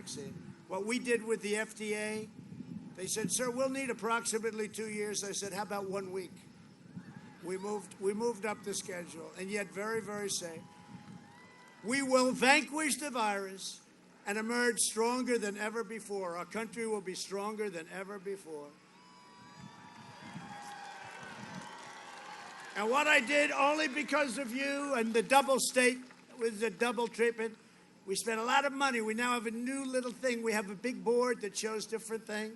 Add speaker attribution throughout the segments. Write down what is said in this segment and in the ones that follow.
Speaker 1: vaccine. What we did with the FDA, they said, sir, we'll need approximately 2 years. I said, how about 1 week? We moved up the schedule, and yet very, very safe. We will vanquish the virus and emerge stronger than ever before. Our country will be stronger than ever before. And what I did only because of you and the double state with the double treatment, we spent a lot of money. We now have a new little thing. We have a big board that shows different things.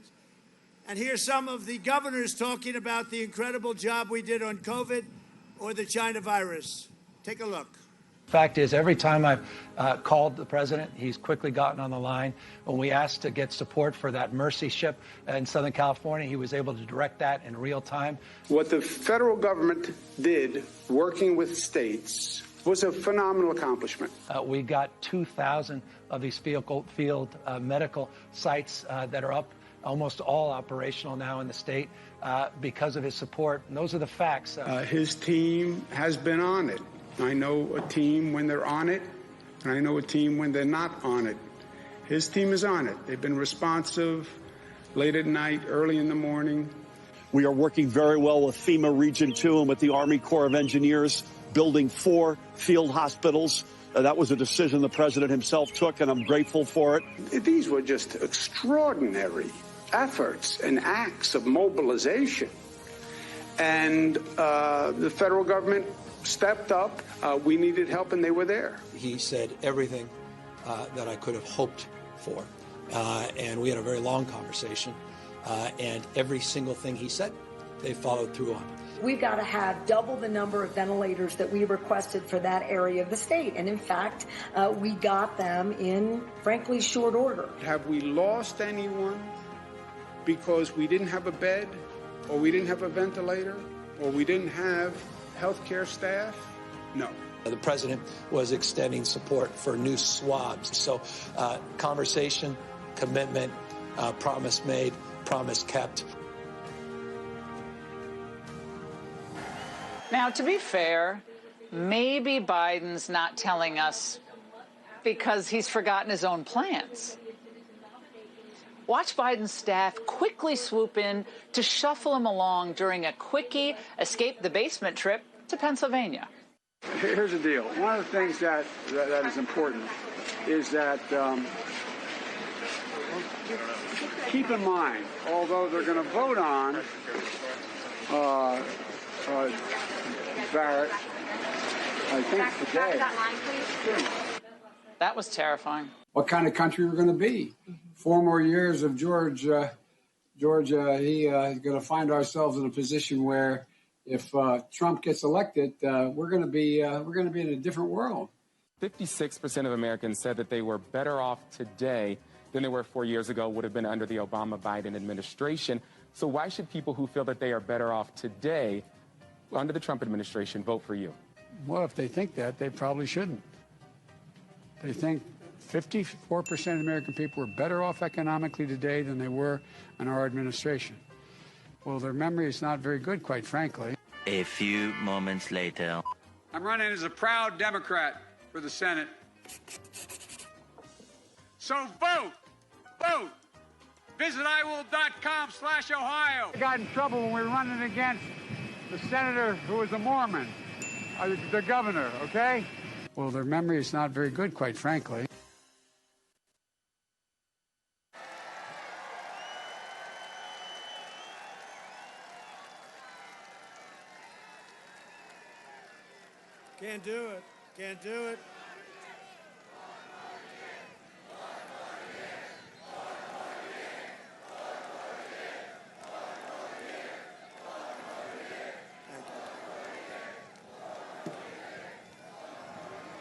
Speaker 1: And here's some of the governors talking about the incredible job we did on COVID or the China virus. Take a look.
Speaker 2: Fact is, every time I've called the president, he's quickly gotten on the line. When we asked to get support for that Mercy ship in Southern California, he was able to direct that in real time.
Speaker 3: What the federal government did, working with states, was a phenomenal accomplishment.
Speaker 2: We got 2,000 of these field medical sites that are up, almost all operational now in the state because of his support. And those are the facts.
Speaker 3: His team has been on it. I know a team when they're on it, and I know a team when they're not on it. His team is on it. They've been responsive late at night, early in the morning.
Speaker 4: We are working very well with FEMA Region 2 and with the Army Corps of Engineers, building 4 field hospitals. That was a decision the president himself took, and I'm grateful for it.
Speaker 3: These were just extraordinary efforts and acts of mobilization. And the federal government stepped up. We needed help, and they were there.
Speaker 5: He said everything that I could have hoped for. And we had a very long conversation. And every single thing he said, they followed through on.
Speaker 6: We've got to have double the number of ventilators that we requested for that area of the state. And in fact, we got them in, frankly, short order.
Speaker 3: Have we lost anyone because we didn't have a bed, or we didn't have a ventilator, or we didn't have healthcare staff? No.
Speaker 5: The president was extending support for new swabs. So conversation, commitment, promise made, promise kept.
Speaker 7: Now, to be fair, maybe Biden's not telling us because he's forgotten his own plans. Watch Biden's staff quickly swoop in to shuffle him along during a quickie escape the basement trip to Pennsylvania.
Speaker 3: Here's the deal. One of the things that is important is that keep in mind, although they're going to vote on Barrett, I think today.
Speaker 7: That was terrifying.
Speaker 3: What kind of country we're going to be? 4 more years of Georgia, he's going to find ourselves in a position where if Trump gets elected, we're going to be in a different world.
Speaker 8: 56% of Americans said that they were better off today than they were 4 years ago, would have been under the Obama-Biden administration. So why should people who feel that they are better off today under the Trump administration vote for you?
Speaker 3: Well, if they think that, they probably shouldn't. They think 54% of American people are better off economically today than they were in our administration. Well, their memory is not very good, quite frankly.
Speaker 9: A few moments later.
Speaker 3: I'm running as a proud Democrat for the Senate. So vote! Vote! Visit iwill.com/Ohio. I got in trouble when we were running against the senator who was a Mormon, the governor, okay? Well, their memory is not very good, quite frankly. Can't do it. Can't do it.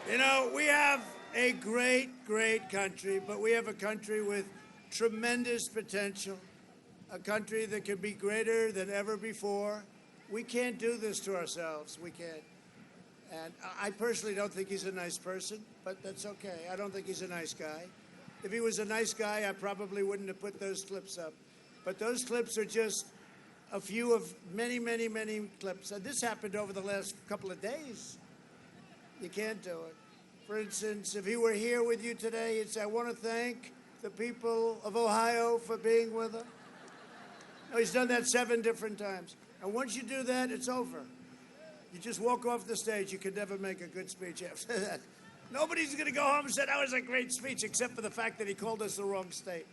Speaker 3: You know, we have a great, great country, but we have a country with tremendous potential, a country that can be greater than ever before. We can't do this to ourselves. We can't. And I personally don't think he's a nice person, but that's okay. I don't think he's a nice guy. If he was a nice guy, I probably wouldn't have put those clips up. But those clips are just a few of many, many, many clips. And this happened over the last couple of days. You can't do it. For instance, if he were here with you today, he'd say, I want to thank
Speaker 1: the people of Ohio for being with him? No, he's done that 7 different times. And once you do that, it's over. You just walk off the stage. You can never make a good speech after that. Nobody's going to go home and say, that was a great speech, except for the fact that he called us the wrong state.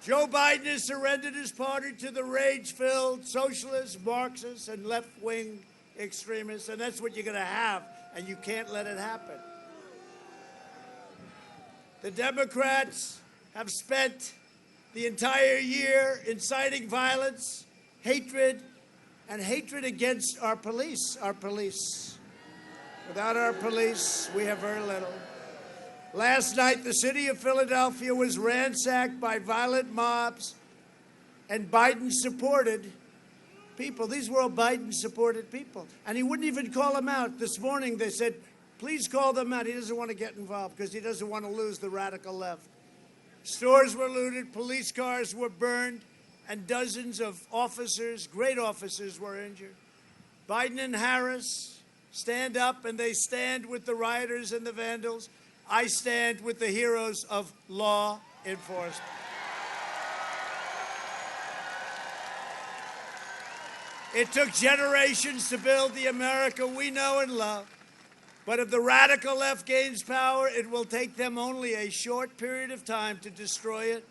Speaker 1: Joe Biden has surrendered his party to the rage-filled socialists, Marxists, and left-wing extremists, and that's what you're going to have, and you can't let it happen. The Democrats have spent the entire year inciting violence, hatred, and hatred against our police. Our police. Without our police, we have very little. Last night, the city of Philadelphia was ransacked by violent mobs and Biden-supported people. These were all Biden-supported people. And he wouldn't even call them out. This morning, they said, please call them out. He doesn't want to get involved because he doesn't want to lose the radical left. Stores were looted, police cars were burned, and dozens of officers, great officers, were injured. Biden and Harris stand up, and they stand with the rioters and the vandals. I stand with the heroes of law enforcement. It took generations to build the America we know and love. But if the radical left gains power, it will take them only a short period of time to destroy it.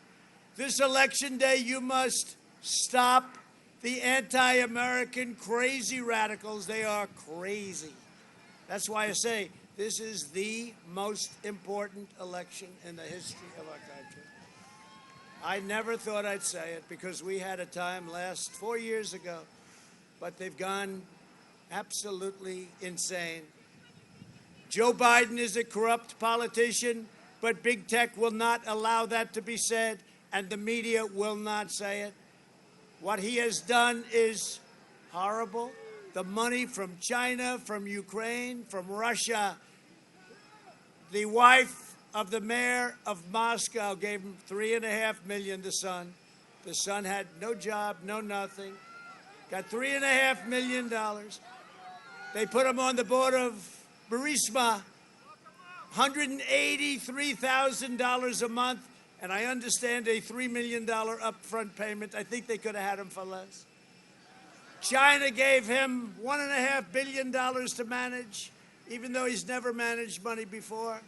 Speaker 1: This election day, you must stop the anti-American crazy radicals. They are crazy. That's why I say this is the most important election in the history of our country. I never thought I'd say it because we had a time last 4 years ago, but they've gone absolutely insane. Joe Biden is a corrupt politician, but big tech will not allow that to be said, and the media will not say it. What he has done is horrible. The money from China, from Ukraine, from Russia. The wife of the mayor of Moscow gave him $3.5 million, the son. The son had no job, no nothing. Got $3.5 million. They put him on the board of Burisma, $183,000 a month. And I understand a $3 million upfront payment. I think they could have had him for less. China gave him $1.5 billion to manage, even though he's never managed money before.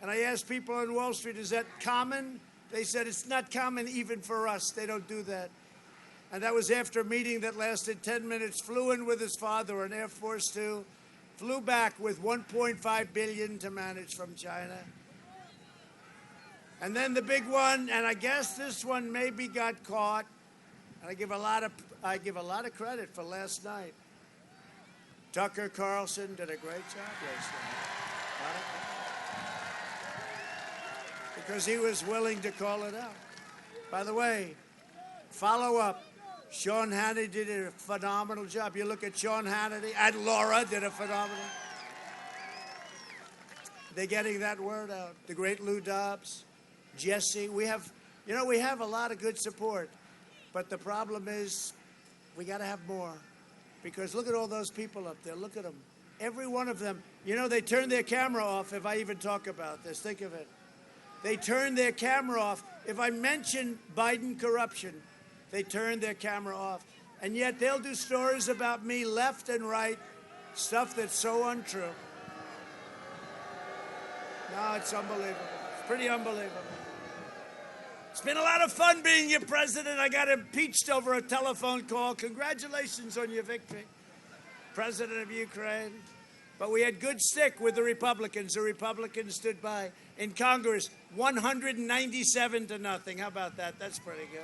Speaker 1: And I asked people on Wall Street, is that common? They said it's not common even for us. They don't do that. And that was after a meeting that lasted 10 minutes, flew in with his father on Air Force Two, flew back with $1.5 billion to manage from China. And then the big one, and I guess this one maybe got caught, and I give a lot of credit for last night. Tucker Carlson did a great job last night. Because he was willing to call it out. By the way, follow up. Sean Hannity did a phenomenal job. You look at Sean Hannity, and Laura did a phenomenal. They're getting that word out. The great Lou Dobbs. Jesse, we have a lot of good support, but the problem is we got to have more, because look at all those people up there. Look at them. Every one of them. They turn their camera off if I even talk about this. Think of it. They turn their camera off. If I mention Biden corruption, they turn their camera off. And yet they'll do stories about me left and right, stuff that's so untrue. No, it's unbelievable. It's pretty unbelievable. It's been a lot of fun being your president. I got impeached over a telephone call. Congratulations on your victory, President of Ukraine. But we had good stick with the Republicans. The Republicans stood by. In Congress, 197-0. How about that? That's pretty good.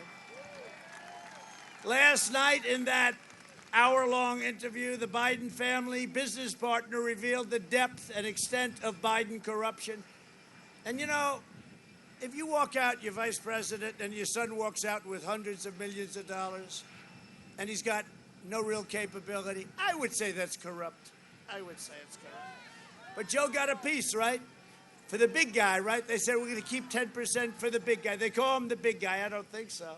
Speaker 1: Last night in that hour-long interview, the Biden family business partner revealed the depth and extent of Biden corruption. And if you walk out, your vice president, and your son walks out with hundreds of millions of dollars, and he's got no real capability, I would say that's corrupt. I would say it's corrupt. But Joe got a piece, right? For the big guy, right? They said we're going to keep 10% for the big guy. They call him the big guy. I don't think so.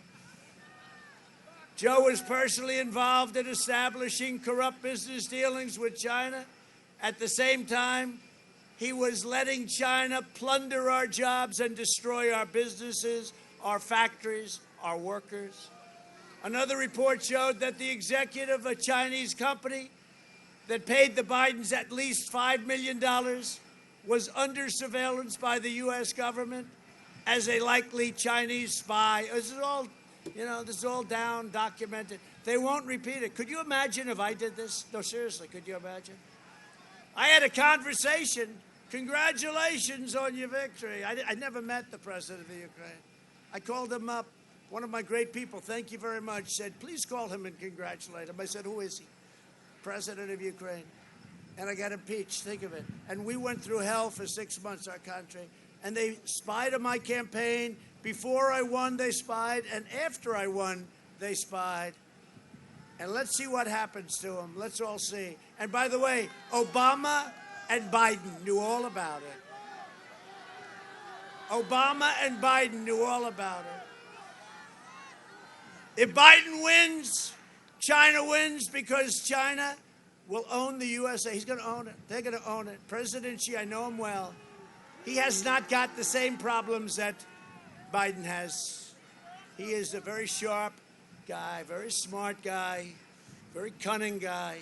Speaker 1: Joe was personally involved in establishing corrupt business dealings with China. At the same time,
Speaker 3: He was letting China plunder our jobs and destroy our businesses, our factories, our workers. Another report showed that the executive of a Chinese company that paid the Bidens at least $5 million was under surveillance by the U.S. government as a likely Chinese spy. This is all, this is all down, documented. They won't repeat it. Could you imagine if I did this? No, seriously, could you imagine? I had a conversation. Congratulations on your victory. I never met the president of the Ukraine. I called him up. One of my great people, thank you very much, said, please call him and congratulate him. I said, who is he? President of Ukraine. And I got impeached, think of it. And we went through hell for 6 months, our country. And they spied on my campaign. Before I won, they spied. And after I won, they spied. And let's see what happens to them. Let's all see. And by the way, Obama and Biden knew all about it. Obama and Biden knew all about it. If Biden wins, China wins because China will own the USA. He's going to own it. They're going to own it. President Xi, I know him well. He has not got the same problems that Biden has. He is a very sharp guy, very smart guy, very cunning guy.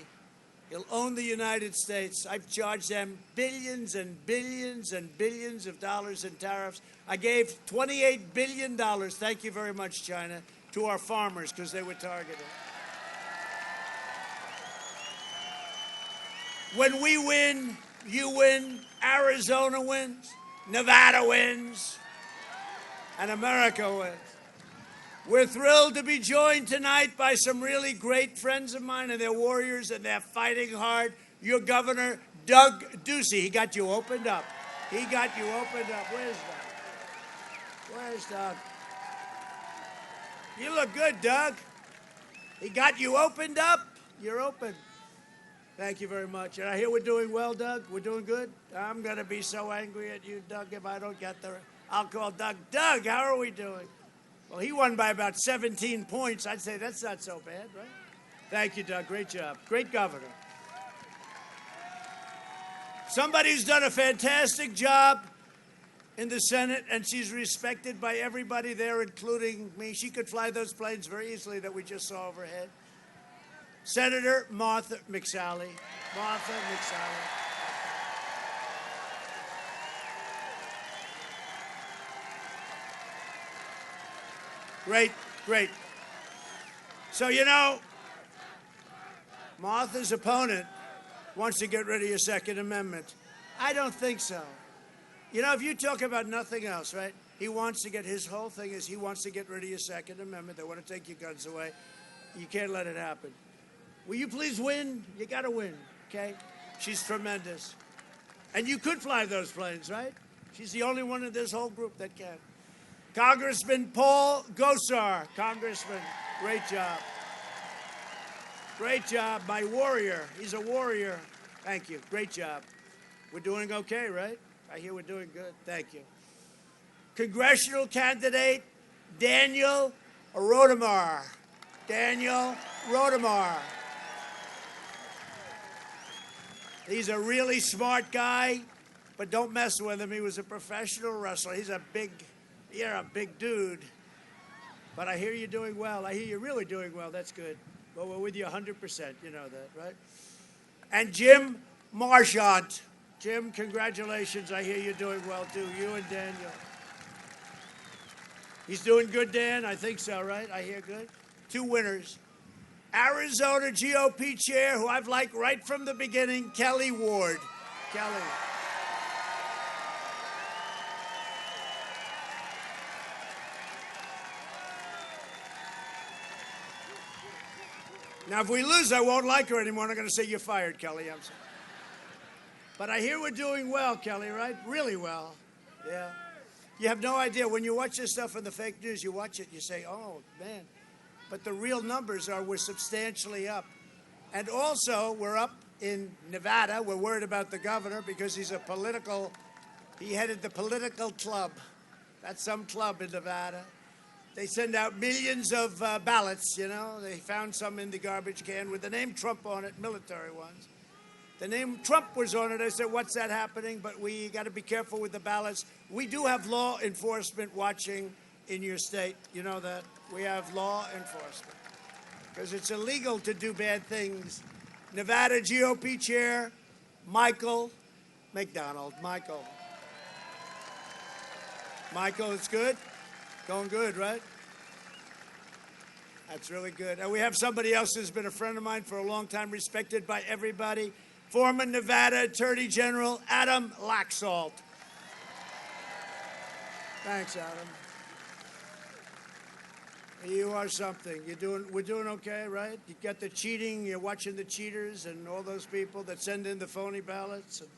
Speaker 3: He'll own the United States. I've charged them billions and billions and billions of dollars in tariffs. I gave $28 billion, thank you very much, China, to our farmers because they were targeted. When we win, you win, Arizona wins, Nevada wins, and America wins. We're thrilled to be joined tonight by some really great friends of mine, and they're warriors, and they're fighting hard. Your governor, Doug Ducey, he got you opened up. He got you opened up. Where's Doug? Where's Doug? You look good, Doug. He got you opened up. You're open. Thank you very much. And I hear we're doing well, Doug. We're doing good. I'm going to be so angry at you, Doug, if I don't get there. I'll call Doug. Doug, how are we doing? Well, he won by about 17 points. I'd say that's not so bad, right? Thank you, Doug. Great job. Great governor. Somebody who's done a fantastic job in the Senate, and she's respected by everybody there, including me. She could fly those planes very easily that we just saw overhead. Senator Martha McSally. Martha McSally. Great, great. So, Martha's opponent wants to get rid of your Second Amendment. I don't think so. If you talk about nothing else, right? He wants to get, his whole thing is he wants to get rid of your Second Amendment. They want to take your guns away. You can't let it happen. Will you please win? You got to win, okay? She's tremendous. And you could fly those planes, right? She's the only one in this whole group that can. Congressman Paul Gosar. Congressman, great job. Great job. My warrior. He's a warrior. Thank you. Great job. We're doing okay, right? I hear we're doing good. Thank you. Congressional candidate Daniel Rotemar. Daniel Rotemar. He's a really smart guy, but don't mess with him. He was a professional wrestler. You're a big dude. But I hear you're doing well. I hear you're really doing well. That's good. Well, we're with you 100%. You know that, right? And Jim Marchant. Jim, congratulations. I hear you're doing well, too. You and Daniel. He's doing good, Dan? I think so, right? I hear good. Two winners. Arizona GOP chair, who I've liked right from the beginning, Kelly Ward. Kelly. Now, if we lose, I won't like her anymore. I'm going to say you're fired, Kelly. I'm sorry. But I hear we're doing well, Kelly, right? Really well. Yeah. You have no idea. When you watch this stuff in the fake news, you watch it, you say, oh, man. But the real numbers are we're substantially up. And also, we're up in Nevada. We're worried about the governor because he headed the political club. That's some club in Nevada. They send out millions of ballots, They found some in the garbage can with the name Trump on it, military ones. The name Trump was on it. I said, what's that happening? But we got to be careful with the ballots. We do have law enforcement watching in your state. You know that? We have law enforcement. Because it's illegal to do bad things. Nevada GOP chair, Michael McDonald. Michael, it's good? Going good, right? That's really good. And we have somebody else who's been a friend of mine for a long time, respected by everybody. Former Nevada Attorney General Adam Laxalt. Thanks, Adam. You are something. We're doing okay, right? You got the cheating, you're watching the cheaters and all those people that send in the phony ballots, and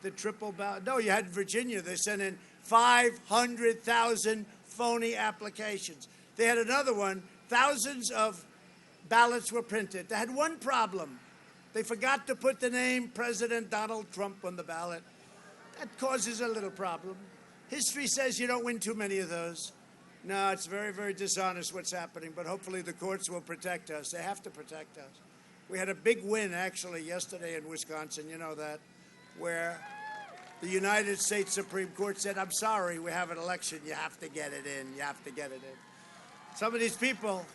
Speaker 3: the triple ballot. No, you had Virginia. They sent in 500,000 phony applications. They had another one. Thousands of ballots were printed. They had one problem. They forgot to put the name President Donald Trump on the ballot. That causes a little problem. History says you don't win too many of those. No, it's very, very dishonest what's happening, but hopefully the courts will protect us. They have to protect us. We had a big win, actually, yesterday in Wisconsin, you know that, where the United States Supreme Court said, I'm sorry, we have an election. You have to get it in. You have to get it in. Some of these people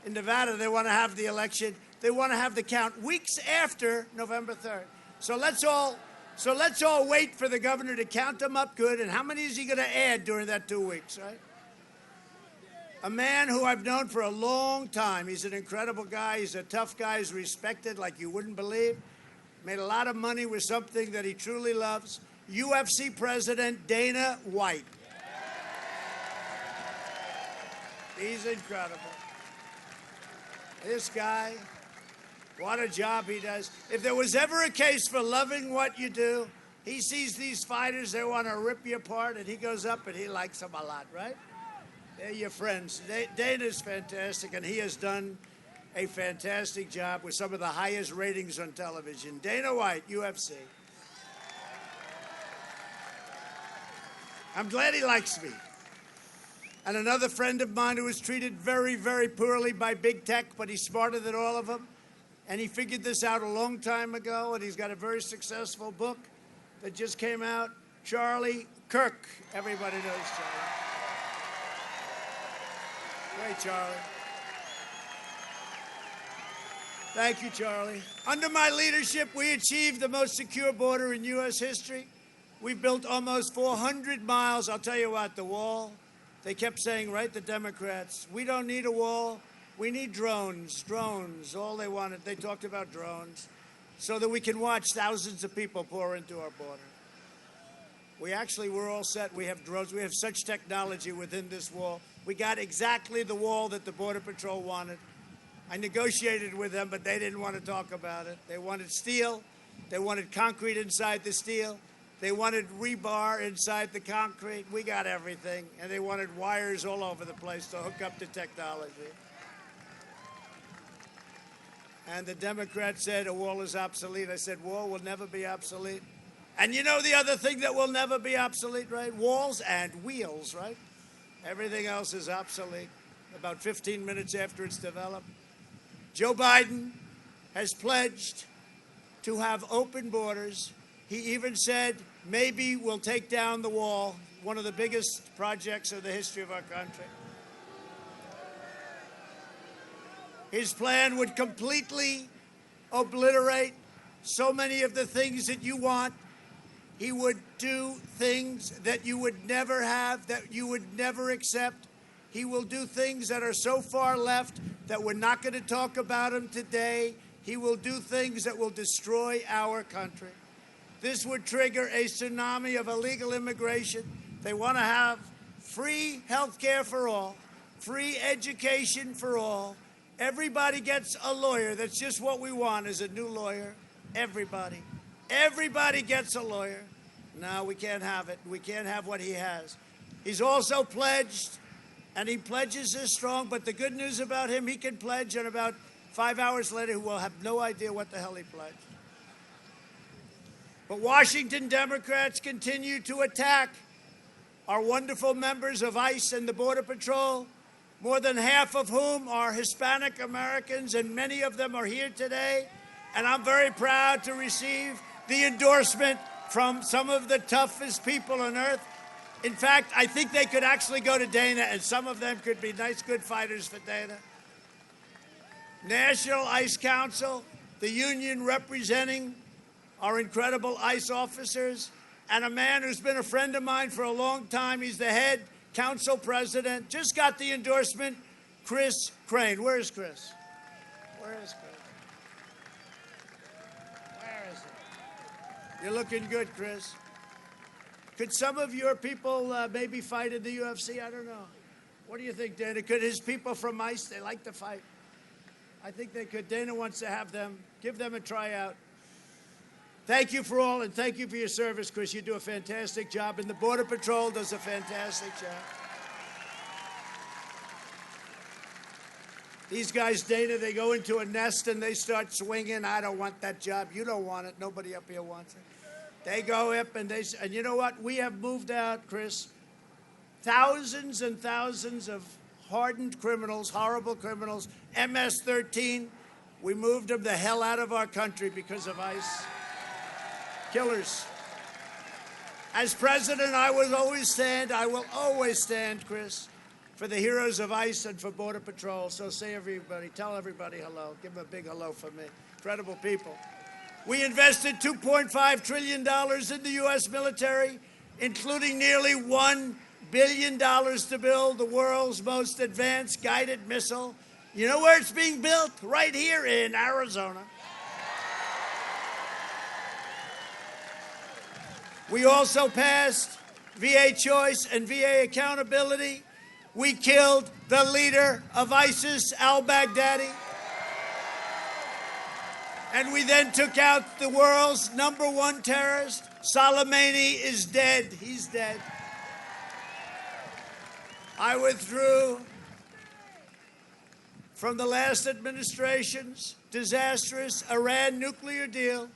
Speaker 3: in Nevada, they want to have the election. They want to have the count weeks after November 3rd. So let's all wait for the governor to count them up good. And how many is he going to add during that 2 weeks, right? A man who I've known for a long time. He's an incredible guy. He's a tough guy. He's respected like you wouldn't believe. Made a lot of money with something that he truly loves. UFC President Dana White. He's incredible. This guy, what a job he does. If there was ever a case for loving what you do, he sees these fighters, they want to rip you apart, and he goes up and he likes them a lot, right? They're your friends. Dana's fantastic, and he has done a fantastic job with some of the highest ratings on television. Dana White, UFC. I'm glad he likes me. And another friend of mine who was treated very, very poorly by big tech, but he's smarter than all of them. And he figured this out a long time ago, and he's got a very successful book that just came out. Charlie Kirk. Everybody knows Charlie. Great, Charlie. Thank you, Charlie. Under my leadership, we achieved the most secure border in U.S. history. We built almost 400 miles. I'll tell you what, the wall, they kept saying, right, the Democrats, we don't need a wall. We need drones, all they wanted. They talked about drones so that we can watch thousands of people pour into our border. We're all set. We have drones. We have such technology within this wall. We got exactly the wall that the Border Patrol wanted. I negotiated with them, but they didn't want to talk about it. They wanted steel. They wanted concrete inside the steel. They wanted rebar inside the concrete. We got everything. And they wanted wires all over the place to hook up to technology. And the Democrats said a wall is obsolete. I said, wall will never be obsolete. And you know the other thing that will never be obsolete, right? Walls and wheels, right? Everything else is obsolete about 15 minutes after it's developed. Joe Biden has pledged to have open borders. He even said, maybe we'll take down the wall, one of the biggest projects of the history of our country. His plan would completely obliterate so many of the things that you want. He would do things that you would never have, that you would never accept. He will do things that are so far left that we're not going to talk about him today. He will do things that will destroy our country. This would trigger a tsunami of illegal immigration. They want to have free health care for all, free education for all. Everybody gets a lawyer. That's just what we want, is a new lawyer. Everybody. Everybody gets a lawyer. No, we can't have it. We can't have what he has. He's also pledged, and he pledges this strong, but the good news about him, he can pledge, and about 5 hours later, we'll have no idea what the hell he pledged. But Washington Democrats continue to attack our wonderful members of ICE and the Border Patrol, more than half of whom are Hispanic Americans, and many of them are here today. And I'm very proud to receive the endorsement from some of the toughest people on earth. In fact, I think they could actually go to Dana, and some of them could be nice, good fighters for Dana. National Ice Council, the union representing our incredible ICE officers, and a man who's been a friend of mine for a long time. He's the head council president. Just got the endorsement, Chris Crane. Where is Chris? Where is Chris? Where is he? You're looking good, Chris. Could some of your people maybe fight in the UFC? I don't know. What do you think, Dana? Could his people from ICE, they like to fight? I think they could. Dana wants to have them, give them a tryout. Thank you for all, and thank you for your service, Chris. You do a fantastic job, and the Border Patrol does a fantastic job. These guys, Dana, they go into a nest and they start swinging. I don't want that job. You don't want it. Nobody up here wants it. They go up and and you know what? We have moved out, Chris, thousands and thousands of hardened criminals, horrible criminals, MS-13. We moved them the hell out of our country because of ICE. Killers. As president, I will always stand, Chris, for the heroes of ICE and for Border Patrol. So tell everybody hello. Give them a big hello for me. Incredible people. We invested $2.5 trillion in the U.S. military, including nearly $1 billion to build the world's most advanced guided missile. You know where it's being built? Right here in Arizona. We also passed VA choice and VA accountability. We killed the leader of ISIS, al-Baghdadi. And we then took out the world's #1 terrorist. Soleimani is dead. He's dead. I withdrew from the last administration's disastrous Iran nuclear deal.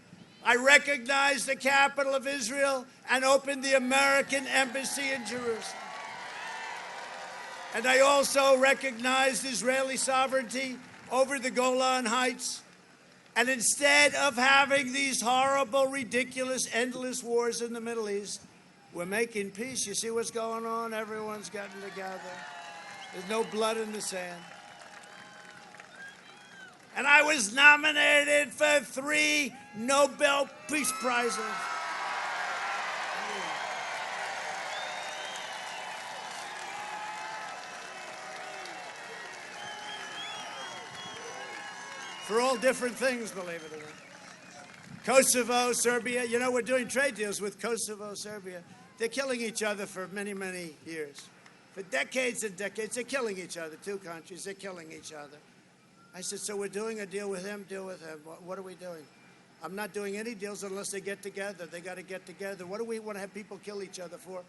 Speaker 3: I recognized the capital of Israel and opened the American embassy in Jerusalem. And I also recognized Israeli sovereignty over the Golan Heights. And instead of having these horrible, ridiculous, endless wars in the Middle East, we're making peace. You see what's going on? Everyone's gotten together. There's no blood in the sand. And I was nominated for 3 Nobel Peace Prizes. For all different things, believe it or not. Kosovo, Serbia. You know, we're doing trade deals with Kosovo, Serbia. They're killing each other for many, many years. For decades and decades, they're killing each other. 2 countries, they're killing each other. I said, so we're doing a deal with him, deal with him. What are we doing? I'm not doing any deals unless they get together. They got to get together. What do we want to have people kill each other for?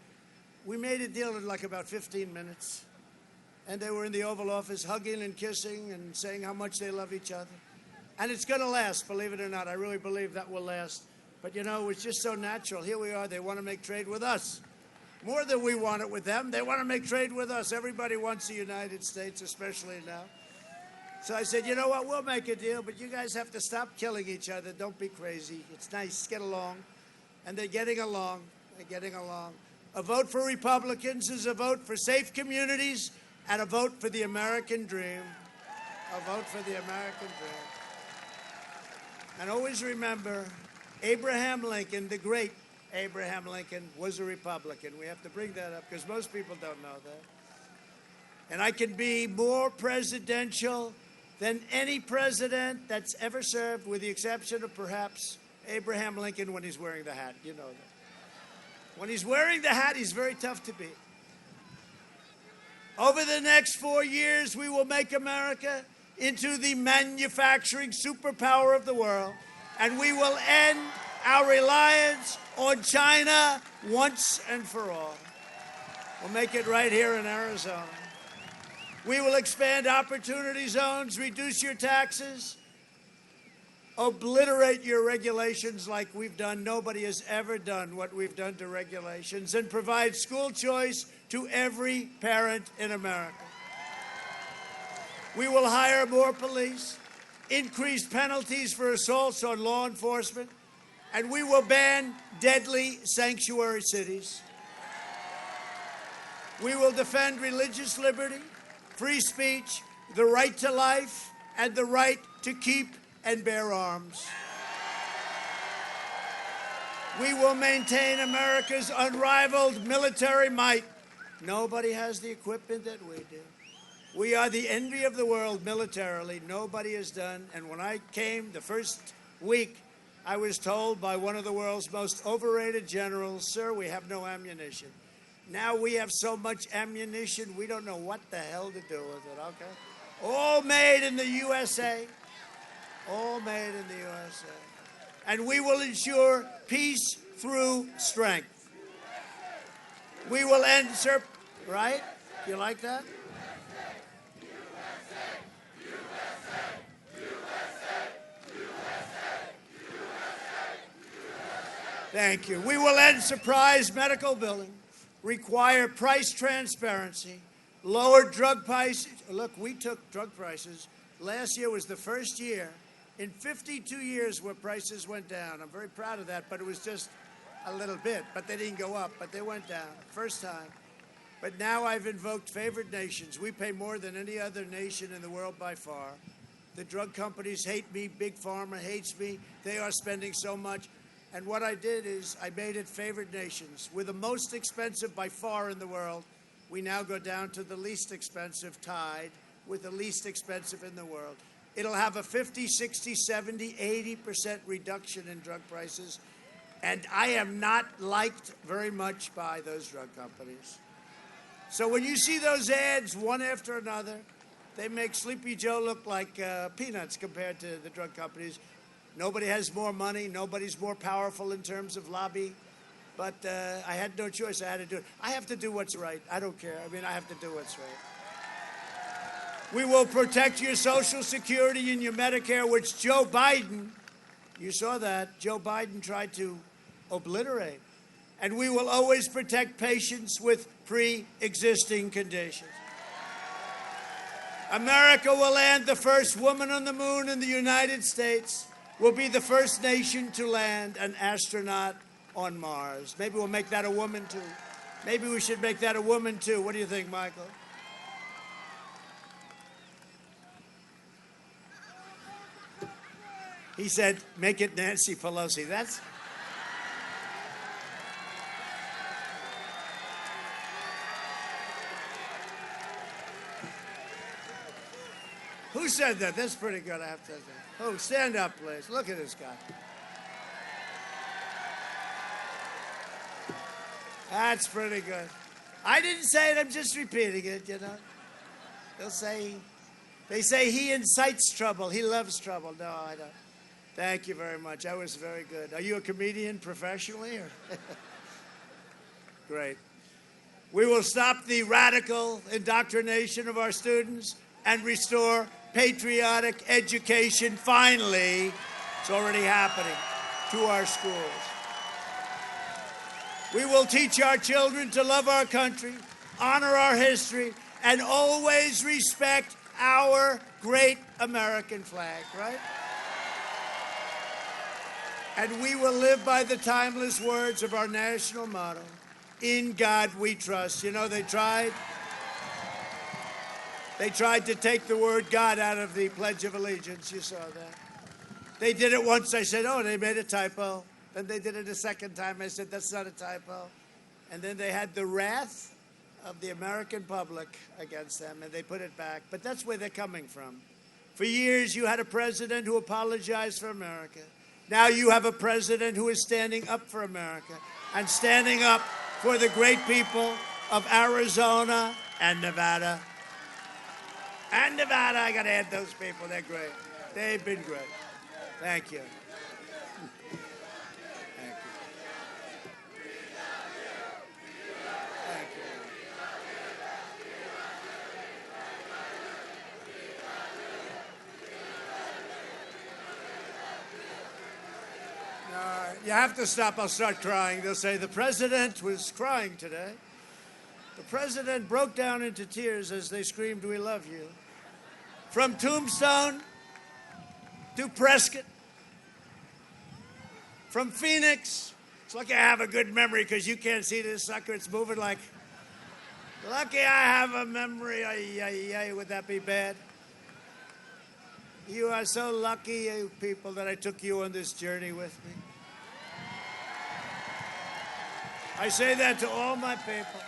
Speaker 3: We made a deal in like about 15 minutes. And they were in the Oval Office hugging and kissing and saying how much they love each other. And it's going to last, believe it or not. I really believe that will last. But, you know, it's just so natural. Here we are. They want to make trade with us. More than we want it with them. They want to make trade with us. Everybody wants the United States, especially now. So I said, you know what? We'll make a deal, but you guys have to stop killing each other. Don't be crazy. It's nice. Get along. And they're getting along. They're getting along. A vote for Republicans is a vote for safe communities and a vote for the American dream. A vote for the American dream. And always remember, Abraham Lincoln, the great Abraham Lincoln, was a Republican. We have to bring that up because most people don't know that. And I can be more presidential than any president that's ever served, with the exception of perhaps Abraham Lincoln when he's wearing the hat. You know that. When he's wearing the hat, he's very tough to beat. Over the next 4 years, we will make America into the manufacturing superpower of the world, and we will end our reliance on China once and for all. We'll make it right here in Arizona. We will expand opportunity zones, reduce your taxes, obliterate your regulations like we've done. Nobody has ever done what we've done to regulations, and provide school choice to every parent in America. We will hire more police. increase penalties for assaults on law enforcement, and we will ban deadly sanctuary cities. We will defend religious liberty, free speech, the right to life, and the right to keep and bear arms. We will maintain America's unrivaled military might. Nobody has the equipment that we do. We are the envy of the world militarily. Nobody has done. And when I came the first week, I was told by one of the world's most overrated generals, sir, we have no ammunition. Now we have so much ammunition, we don't know what the hell to do with it, okay? All made in the USA. All made in the USA. And we will ensure peace through strength. We will end, sir, right? You like that? Thank you. We will end surprise medical billing, require price transparency, lower drug prices. Look, we took drug prices. Last year was the first year in 52 years where prices went down. I'm very proud of that, but it was just a little bit. But they didn't go up, but they went down. First time. But now I've invoked favored nations. We pay more than any other nation in the world by far. The drug companies hate me. Big Pharma hates me. They are spending so much. And what I did is I made it favored nations. We're the most expensive by far in the world. We now go down to the least expensive, tied with the least expensive in the world. It'll have a 50, 60, 70, 80% reduction in drug prices. And I am not liked very much by those drug companies. So when you see those ads, one after another, they make Sleepy Joe look like peanuts compared to the drug companies. Nobody has more money. Nobody's more powerful in terms of lobby. But I had no choice. I had to do it. I have to do what's right. I don't care. I mean, I have to do what's right. We will protect your Social Security and your Medicare, which Joe Biden, you saw that, Joe Biden tried to obliterate. And we will always protect patients with pre-existing conditions. America will land the first woman on the moon in the United States. We'll be the first nation to land an astronaut on Mars. Maybe we'll make that a woman, too. Maybe we should make that a woman, too. What do you think, Michael? He said, make it Nancy Pelosi. That's... Who said that? That's pretty good, I have to say. Oh, stand up, please. Look at this guy. That's pretty good. I didn't say it, I'm just repeating it, you know. They say he incites trouble. He loves trouble. No, I don't. Thank you very much. That was very good. Are you a comedian professionally? Or? Great. We will stop the radical indoctrination of our students and restore patriotic education, finally. It's already happening to our schools. We will teach our children to love our country, honor our history, and always respect our great American flag, right? And we will live by the timeless words of our national motto, in God we trust. You know, they tried to take the word God out of the Pledge of Allegiance. You saw that. They did it once. I said, oh, they made a typo. Then they did it a second time. I said, that's not a typo. And then they had the wrath of the American public against them, and they put it back. But that's where they're coming from. For years, you had a president who apologized for America. Now you have a president who is standing up for America and standing up for the great people of Arizona and Nevada. And Nevada, I got to add those people. They're great. They've been great. Thank you. Thank you. Thank you. You have to stop. I'll start crying. They'll say the president was crying today. The president broke down into tears as they screamed, "We love you." From Tombstone to Prescott, from Phoenix. It's lucky I have a good memory because you can't see this sucker. It's moving like, lucky I have a memory. Would that be bad? You are so lucky, you people, that I took you on this journey with me. I say that to all my people.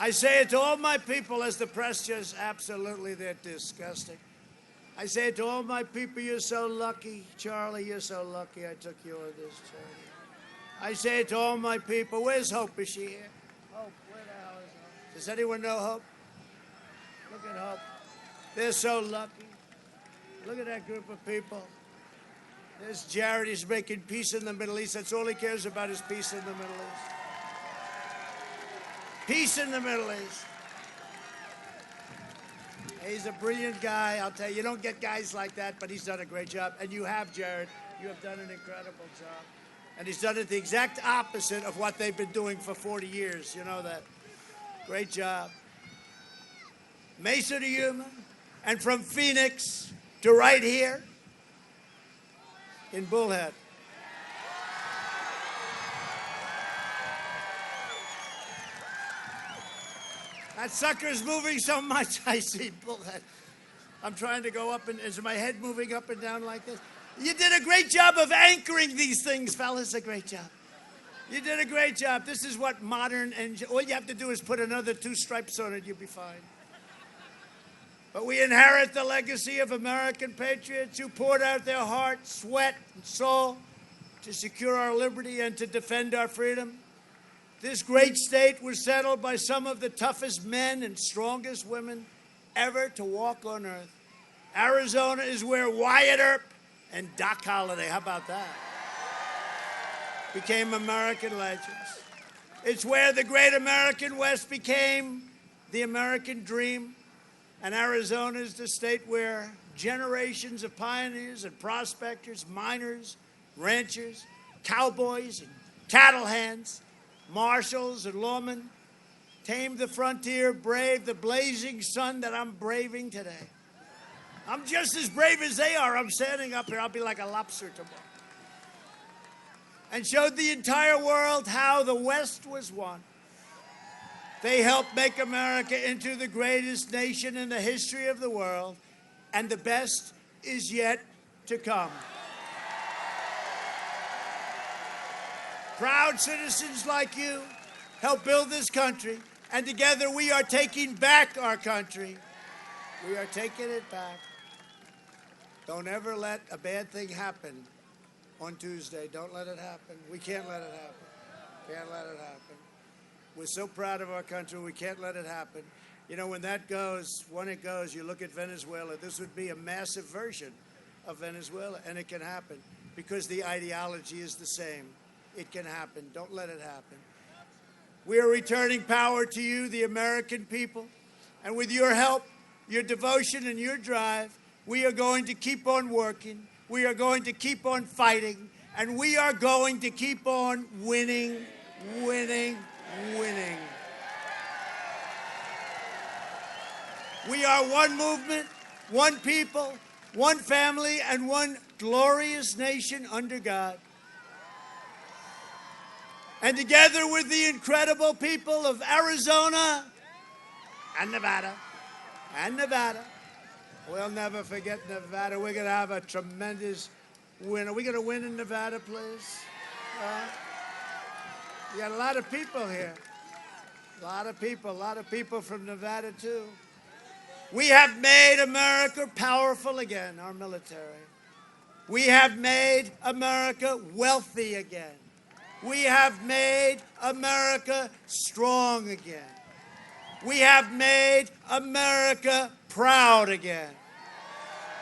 Speaker 3: I say it to all my people as the press just absolutely, they're disgusting. I say it to all my people, you're so lucky. Charlie, you're so lucky I took you on this journey. I say it to all my people. Where's Hope? Is she here? Hope, where the hell is Hope? Does anyone know Hope? Look at Hope. They're so lucky. Look at that group of people. There's Jared. He's making peace in the Middle East. That's all he cares about is peace in the Middle East. Peace in the Middle East. He's a brilliant guy. I'll tell you, you don't get guys like that, but he's done a great job. And you have, Jared. You have done an incredible job. And he's done it the exact opposite of what they've been doing for 40 years. You know that. Great job. Mesa to Yuma, and from Phoenix to right here in Bullhead. That sucker's moving so much, I see Bullhead. I'm trying to go up, and is my head moving up and down like this? You did a great job of anchoring these things, fellas. A great job. You did a great job. This is what modern, and all you have to do is put another 2 stripes on it, you'll be fine. But we inherit the legacy of American patriots who poured out their heart, sweat, and soul to secure our liberty and to defend our freedom. This great state was settled by some of the toughest men and strongest women ever to walk on earth. Arizona is where Wyatt Earp and Doc Holliday, how about that, became American legends. It's where the great American West became the American dream. And Arizona is the state where generations of pioneers and prospectors, miners, ranchers, cowboys and cattle hands, marshals and lawmen tamed the frontier, braved the blazing sun that I'm braving today. I'm just as brave as they are. I'm standing up here. I'll be like a lobster tomorrow. And showed the entire world how the West was won. They helped make America into the greatest nation in the history of the world, and the best is yet to come. Proud citizens like you help build this country, and together we are taking back our country. We are taking it back. Don't ever let a bad thing happen on Tuesday. Don't let it happen. We can't let it happen. Can't let it happen. We're so proud of our country, we can't let it happen. You know, when it goes, you look at Venezuela, this would be a massive version of Venezuela, and it can happen because the ideology is the same. It can happen. Don't let it happen. We are returning power to you, the American people, and with your help, your devotion, and your drive, we are going to keep on working, we are going to keep on fighting, and we are going to keep on winning, winning, winning. We are one movement, one people, one family, and one glorious nation under God. And together with the incredible people of Arizona and Nevada, we'll never forget Nevada. We're going to have a tremendous win. Are we going to win in Nevada, please? You got a lot of people here. A lot of people from Nevada, too. We have made America powerful again, our military. We have made America wealthy again. We have made America strong again. We have made America proud again.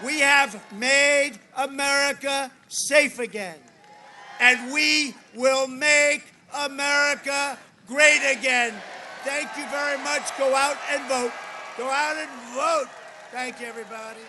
Speaker 3: We have made America safe again. And we will make America great again. Thank you very much. Go out and vote. Go out and vote. Thank you, everybody.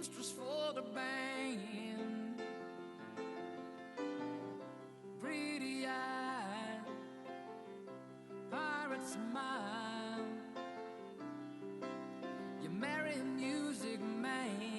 Speaker 10: seamstress for the bank.